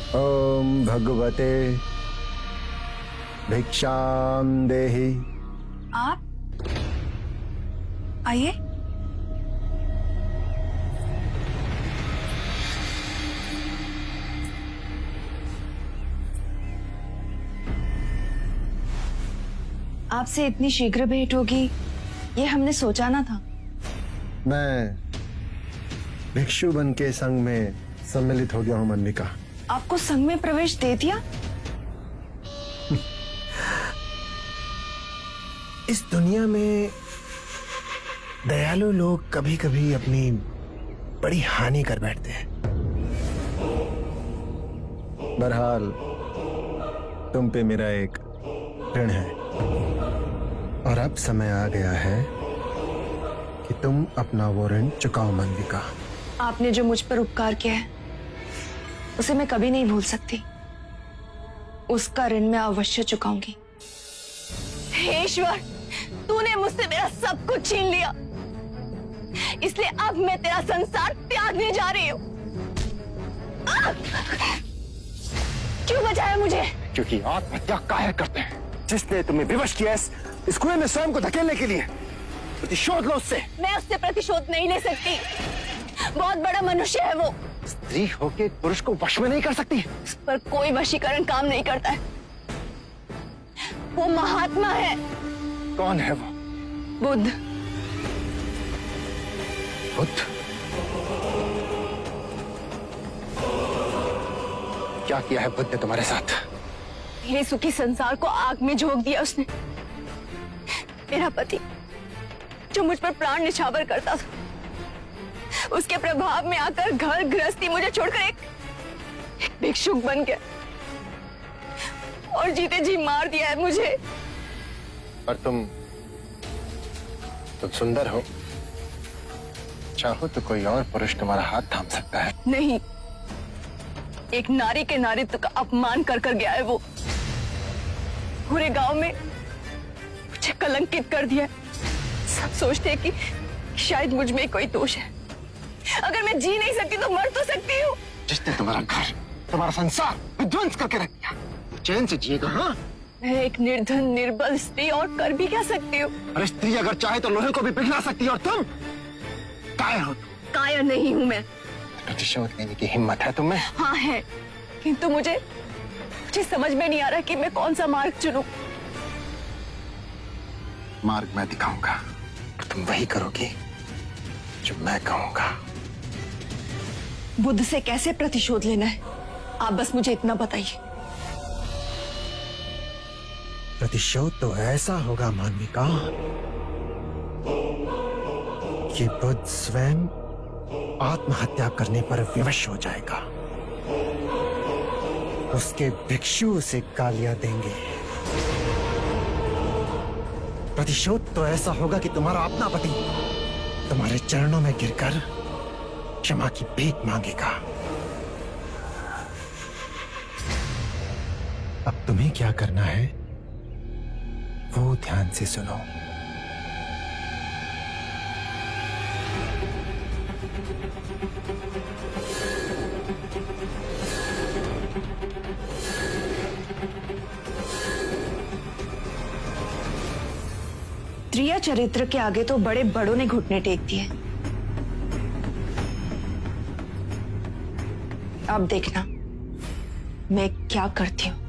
ओम भगवते भिक्षाम देहि। आप आइए। आपसे इतनी शीघ्र भेंट होगी ये हमने सोचा ना था। मैं भिक्षु बन के संघ में सम्मिलित हो गया हूं मालविका। आपको संघ में प्रवेश दे दिया? इस दुनिया में दयालु लोग कभी कभी अपनी बड़ी हानि कर बैठते हैं। बहरहाल तुम पे मेरा एक ऋण है और अब समय आ गया है कि तुम अपना वो ऋण चुकाओ मालविका। आपने जो मुझ पर उपकार किया है उसे मैं कभी नहीं भूल सकती। उसका ऋण मैं अवश्य चुकाऊंगी। हे ईश्वर, तूने मुझसे मेरा सब कुछ छीन लिया, इसलिए अब मैं तेरा संसार त्यागने जा रही हूँ। क्यों बचाया मुझे? क्योंकि आत्महत्या काहे करते हैं। जिसने तुम्हें विवश किया इस कुएं में स्वयं को धकेलने के लिए, प्रतिशोध लो उससे। मैं उससे प्रतिशोध नहीं ले सकती। बहुत बड़ा मनुष्य है वो। स्त्री होके एक पुरुष को वश में नहीं कर सकती। इस पर कोई वशीकरण काम नहीं करता है। वो महात्मा है। कौन है वो? बुद्ध। बुद्ध? क्या किया है बुद्ध ने तुम्हारे साथ? मेरे सुखी संसार को आग में झोंक दिया उसने। मेरा पति जो मुझ पर प्राण निछावर करता था, उसके प्रभाव में आकर घर गृहस्थी मुझे छोड़कर एक भिक्षुक बन गया और जीते जी मार दिया है मुझे। पर तुम सुंदर हो, चाहो तो कोई और पुरुष तुम्हारा हाथ थाम सकता है। नहीं, एक नारी के नारीत्व का अपमान कर कर गया है वो। पूरे गांव में मुझे कलंकित कर दिया। सब सोचते हैं कि शायद मुझ में कोई दोष है। अगर मैं जी नहीं सकती तो मर तो सकती हूँ। जिसने तुम्हारा घर, तुम्हारा संसार विध्वंस करके रख दिया, चैन से जिएगा? हाँ, मैं एक निर्धन निर्बल स्त्री और कर भी क्या सकती हूँ? अरे स्त्री अगर चाहे तो लोहे को भी पिघला सकती है, और तुम कायर हो। कायर नहीं हूँ मैं। प्रतिशोध लेने की हिम्मत है तुम्हें? हाँ है, किंतु मुझे समझ में नहीं आ रहा कि मैं कौन सा मार्ग चुनूं। मार्ग मैं दिखाऊंगा, तुम वही करोगी जो मैं कहूंगा। बुद्ध से कैसे प्रतिशोध लेना है, आप बस मुझे इतना बताइए। प्रतिशोध तो ऐसा होगा मालविका कि बुद्ध स्वयं आत्महत्या करने पर विवश हो जाएगा। उसके भिक्षु उसे गालियां देंगे। प्रतिशोध तो ऐसा होगा कि तुम्हारा अपना पति तुम्हारे चरणों में गिरकर क्षमा की भीख मांगेगा। अब तुम्हें क्या करना है वो ध्यान से सुनो। स्त्रिया चरित्र के आगे तो बड़े बड़ों ने घुटने टेक दिए। अब देखना मैं क्या करती हूँ।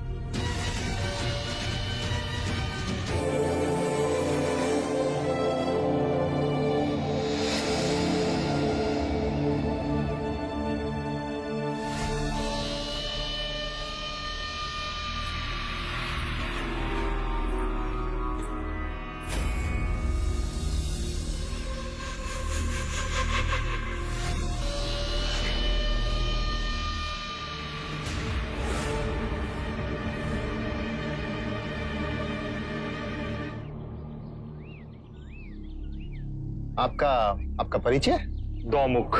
आपका परिचय? दोमुख।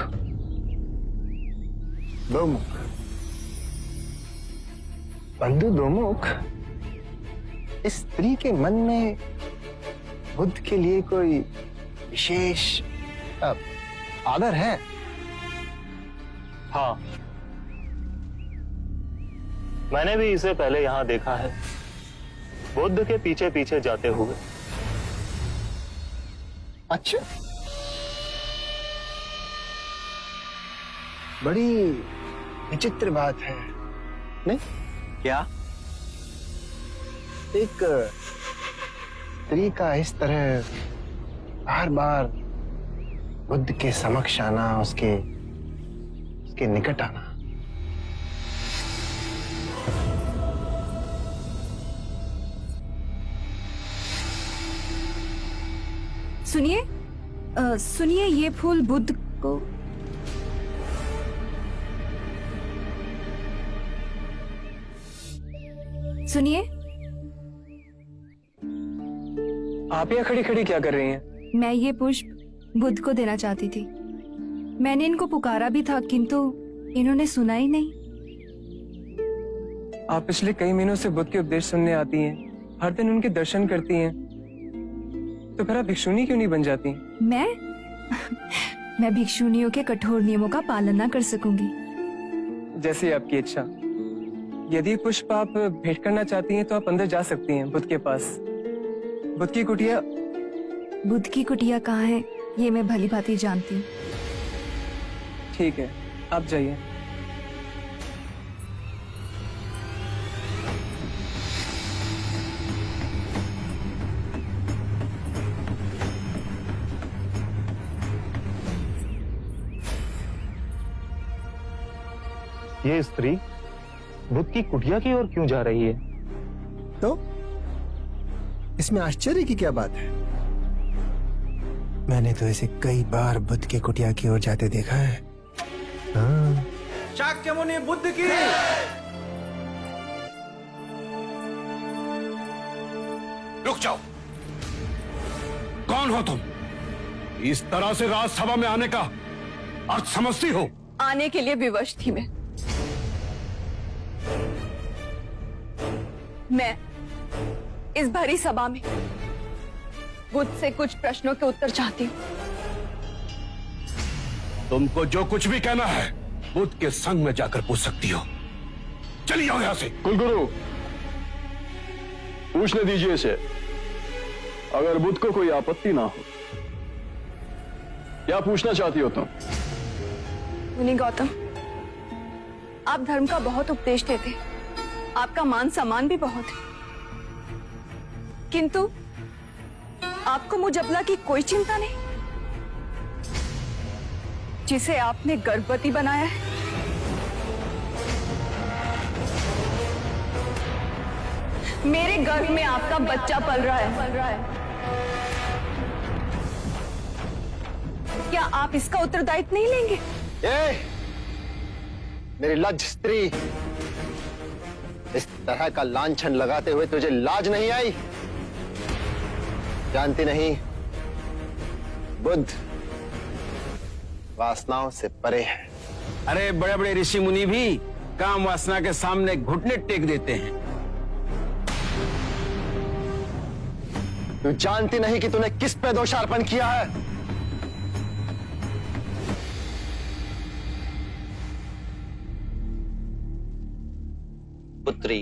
दोमुख? बंधु दोमुख, इस स्त्री के मन में बुद्ध के लिए कोई विशेष आदर है? हाँ, मैंने भी इसे पहले यहां देखा है, बुद्ध के पीछे पीछे जाते हुए। अच्छा, बड़ी विचित्र बात है, नहीं? क्या? एक स्त्री का इस तरह बार बार बुद्ध के समक्ष आना, उसके निकट आना। सुनिए, सुनिए, ये फूल बुद्ध को। सुनिए, आप यहाँ खड़ी खड़ी क्या कर रही हैं? मैं ये पुष्प बुद्ध को देना चाहती थी। मैंने इनको पुकारा भी था, किंतु इन्होंने सुना ही नहीं। आप पिछले कई महीनों से बुद्ध के उपदेश सुनने आती हैं, हर दिन उनके दर्शन करती हैं, तो फिर आप भिक्षुनी क्यों नहीं बन जाती? मैं भिक्षुनियों के कठोर नियमों का पालन ना कर सकूंगी। जैसे आपकी इच्छा। यदि पुष्प आप भेंट करना चाहती हैं तो आप अंदर जा सकती हैं बुद्ध के पास। बुद्ध की कुटिया। बुद्ध की कुटिया कहाँ है, ये मैं भली भांति जानती हूँ। ठीक है, आप जाइए। ये स्त्री बुद्ध की कुटिया की ओर क्यों जा रही है? तो इसमें आश्चर्य की क्या बात है? मैंने तो इसे कई बार बुद्ध के कुटिया की ओर जाते देखा है। हाँ। शाक्य मुनि बुद्ध की। रुक जाओ, कौन हो तुम? इस तरह से राजसभा में आने का अर्थ समझती हो? आने के लिए विवश थी मैं इस भरी सभा में बुद्ध से कुछ प्रश्नों के उत्तर चाहती हूँ। तुमको जो कुछ भी कहना है बुद्ध के संग में जाकर पूछ सकती हो। चलिए आओ यहां से। कुलगुरु, पूछने दीजिए इसे, अगर बुद्ध को कोई आपत्ति ना हो। क्या पूछना चाहती हो तुम? मुनि गौतम, आप धर्म का बहुत उपदेश देते, आपका मान सम्मान भी बहुत है, किंतु आपको मुझ अबला की कोई चिंता नहीं, जिसे आपने गर्भवती बनाया है। मेरे गर्भ में आपका बच्चा पल रहा है। क्या आप इसका उत्तरदायित्व नहीं लेंगे? मेरी लज्ज स्त्री, इस तरह का लांछन लगाते हुए तुझे लाज नहीं आई? जानती नहीं, बुद्ध वासनाओं से परे है। अरे बड़े बड़े ऋषि मुनि भी काम वासना के सामने घुटने टेक देते हैं। तू जानती नहीं कि तूने किस पे दोषारोपण किया है? पुत्री,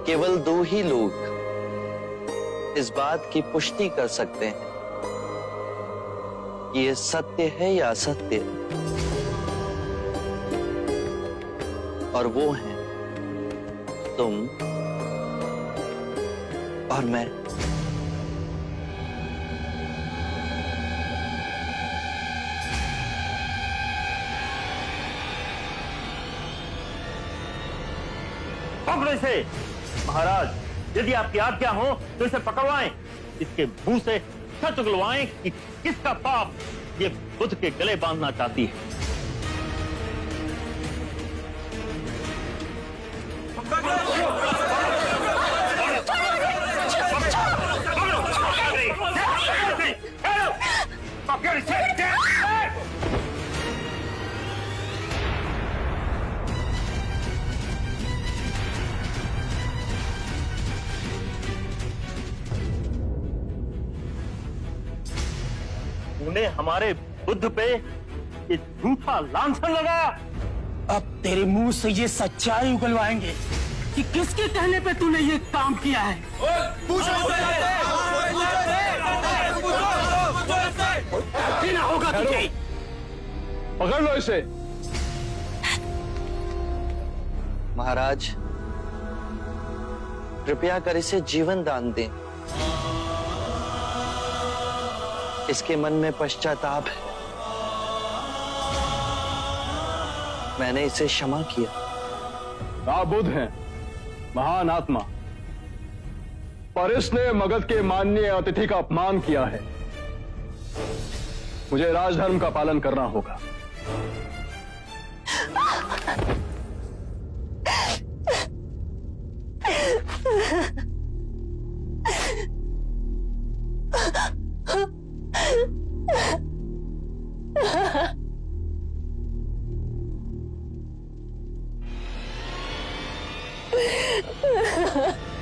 केवल दो ही लोग इस बात की पुष्टि कर सकते हैं कि ये सत्य है या असत्य, और वो हैं तुम और मैं। पकड़ो इसे। महाराज, यदि आपकी आज्ञा हो तो इसे पकड़वाएं, इसके मुंह से सच उगलवाएं कि किसका पाप ये बुद्ध के गले बांधना चाहती है। तूने हमारे बुद्ध पे ये झूठा लांछन लगाया। अब तेरे मुंह से ये सच्चाई उगलवाएंगे कि किसके कहने पे तूने ये काम किया है। ना होगा तुझे। पकड़ लो इसे। महाराज, कृपया कर इसे जीवन दान दें। इसके मन में पश्चाताप है। मैंने इसे क्षमा किया। आप बुद्ध हैं, महान आत्मा, पर इसने मगध के माननीय अतिथि का अपमान किया है। मुझे राजधर्म का पालन करना होगा। Ha ha ha.